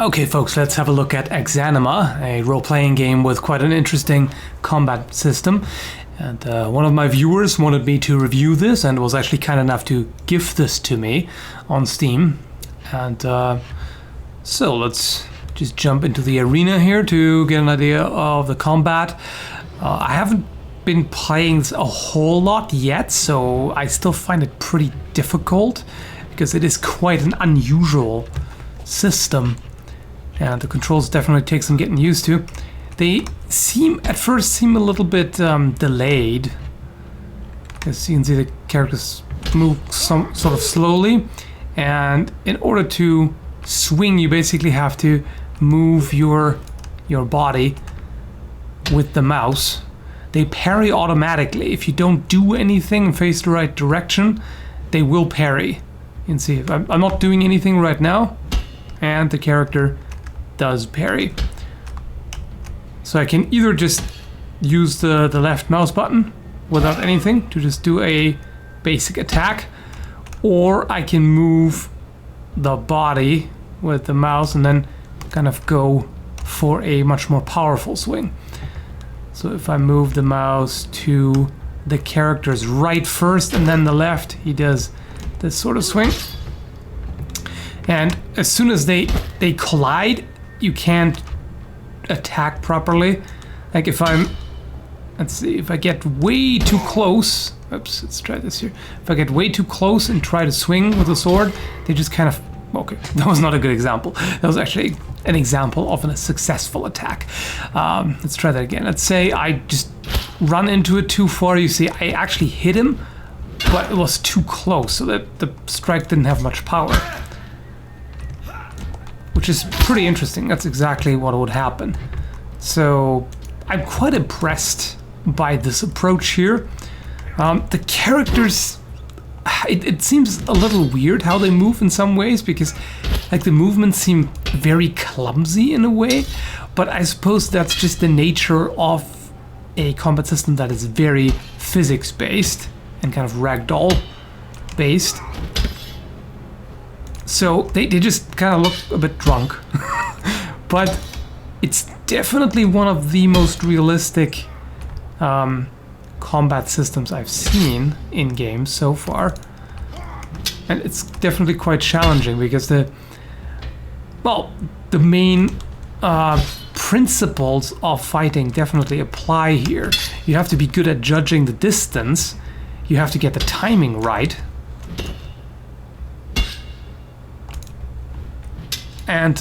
Okay, folks, let's have a look at Exanima, a role-playing game with quite an interesting combat system. And one of my viewers wanted me to review this and was actually kind enough to gift this to me on Steam. And so let's just jump into the arena here to get an idea of the combat. I haven't been playing this a whole lot yet, so I still find it pretty difficult because it is quite an unusual system. And the controls definitely take some getting used to. They at first seem a little bit delayed. As you can see, the characters move sort of slowly. And in order to swing, you basically have to move your body with the mouse. They parry automatically. If you don't do anything and face the right direction, they will parry. You can see I'm not doing anything right now, and the character does parry. So I can either just use the left mouse button without anything to just do a basic attack, or I can move the body with the mouse and then kind of go for a much more powerful swing. So if I move the mouse to the character's right first and then the left, he does this sort of swing. And as soon as they collide, you can't attack properly. Like if let's see, if I get way too close, oops, let's try this here. If I get way too close and try to swing with the sword, they just kind of, okay, that was not a good example. That was actually an example of a successful attack. Let's try that again. Let's say I just run into it too far. You see, I actually hit him, but it was too close, so that the strike didn't have much power. Which is pretty interesting. That's exactly what would happen. So I'm quite impressed by this approach here. The characters, it seems a little weird how they move in some ways, because like the movements seem very clumsy in a way, but I suppose that's just the nature of a combat system that is very physics based and kind of ragdoll based. So they just kind of look a bit drunk. But it's definitely one of the most realistic combat systems I've seen in games so far. And it's definitely quite challenging because the main principles of fighting definitely apply here. You have to be good at judging the distance. You have to get the timing right. And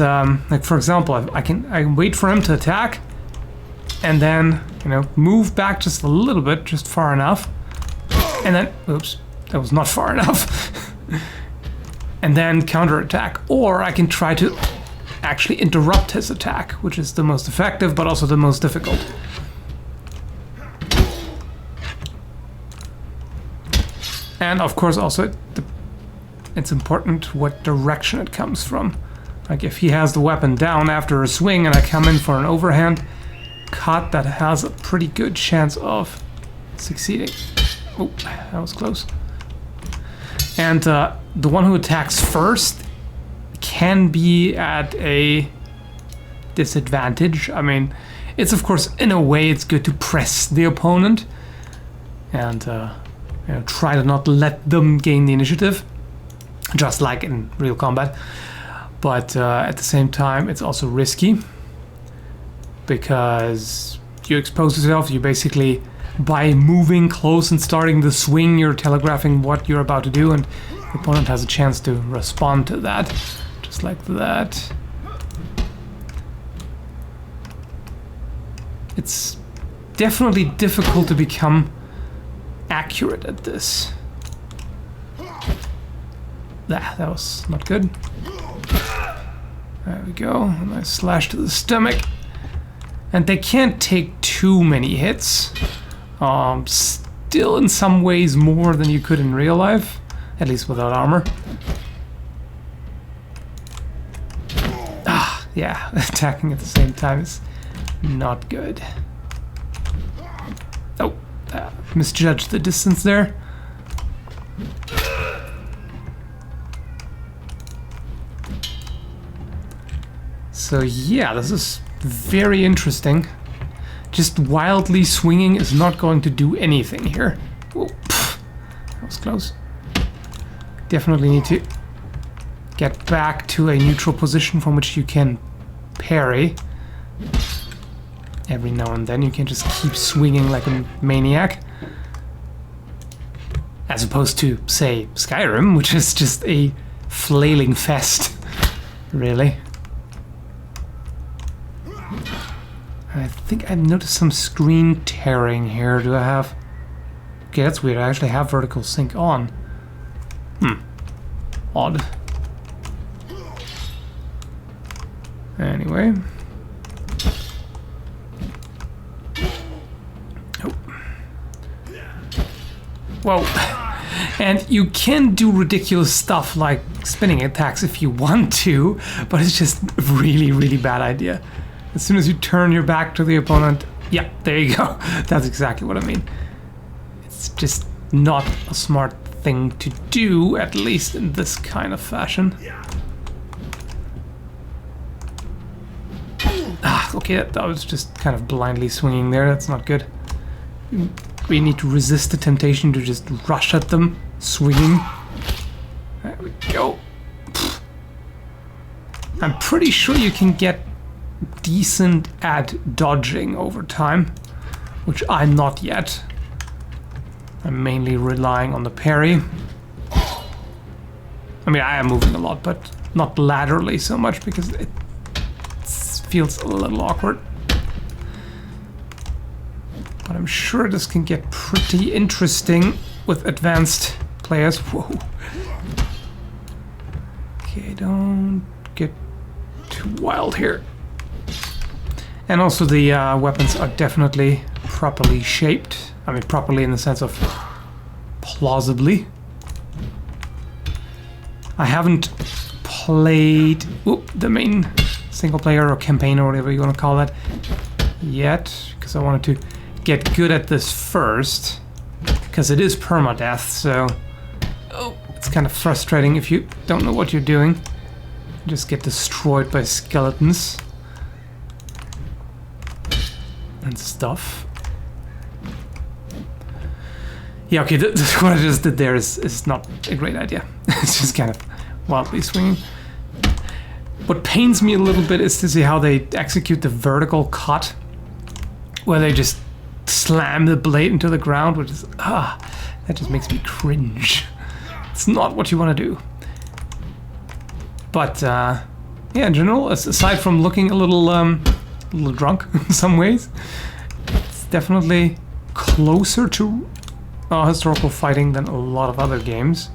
like for example, I can wait for him to attack, and then move back just a little bit, just far enough, and then oops, that was not far enough, and then counterattack. Or I can try to actually interrupt his attack, which is the most effective, but also the most difficult. And of course, also it's important what direction it comes from. Like if he has the weapon down after a swing and I come in for an overhand cut, that has a pretty good chance of succeeding. Oh, that was close. And the one who attacks first can be at a disadvantage. I mean, it's of course, in a way, it's good to press the opponent and try to not let them gain the initiative, just like in real combat. But at the same time, it's also risky because you expose yourself. You basically, by moving close and starting the swing, you're telegraphing what you're about to do, and the opponent has a chance to respond to that, just like that. It's definitely difficult to become accurate at this. That was not good. There we go, a nice slash to the stomach. And they can't take too many hits. Still in some ways more than you could in real life, at least without armor. Yeah, attacking at the same time is not good. Oh, misjudged the distance there. So yeah, this is very interesting. Just wildly swinging is not going to do anything here. Oh, that was close. Definitely need to get back to a neutral position from which you can parry. Every now and then you can just keep swinging like a maniac. As opposed to, say, Skyrim, which is just a flailing fest, really. I think I've noticed some screen tearing here. Do I have... Okay, that's weird. I actually have vertical sync on. Odd. Anyway. Oh. Whoa. And you can do ridiculous stuff like spinning attacks if you want to, but it's just a really, really bad idea. As soon as you turn your back to the opponent, yeah, there you go. That's exactly what I mean. It's just not a smart thing to do, at least in this kind of fashion. Okay, that was just kind of blindly swinging there. That's not good. We need to resist the temptation to just rush at them, swinging. There we go. I'm pretty sure you can get decent at dodging over time, which I'm not yet. I'm mainly relying on the parry. I mean, I am moving a lot, but not laterally so much because it feels a little awkward. But I'm sure this can get pretty interesting with advanced players. Whoa. Okay, don't get too wild here. And also the weapons are definitely properly shaped. I mean, properly in the sense of plausibly. I haven't played the main single player or campaign or whatever you want to call that yet, because I wanted to get good at this first, because it is permadeath, so it's kind of frustrating if you don't know what you're doing. You just get destroyed by skeletons and stuff. Yeah, okay, what I just did there is not a great idea. It's just kind of wildly swinging. What pains me a little bit is to see how they execute the vertical cut, where they just slam the blade into the ground, which is, that just makes me cringe. It's not what you want to do. But, yeah, in general, aside from looking a little drunk in some ways, it's definitely closer to historical fighting than a lot of other games.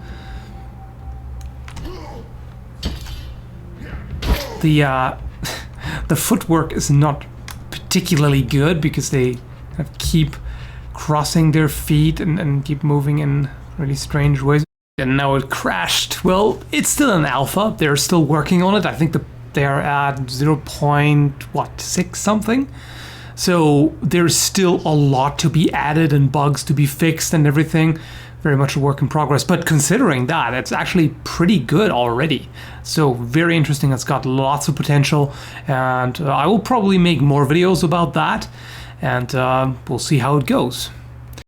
The footwork is not particularly good because they kind of keep crossing their feet and keep moving in really strange ways. And now it crashed. Well, it's still an alpha. They're still working on it. I think they are at 0.6 something. So there's still a lot to be added and bugs to be fixed and everything. Very much a work in progress. But considering that, it's actually pretty good already. So very interesting. It's got lots of potential. And I will probably make more videos about that. And we'll see how it goes.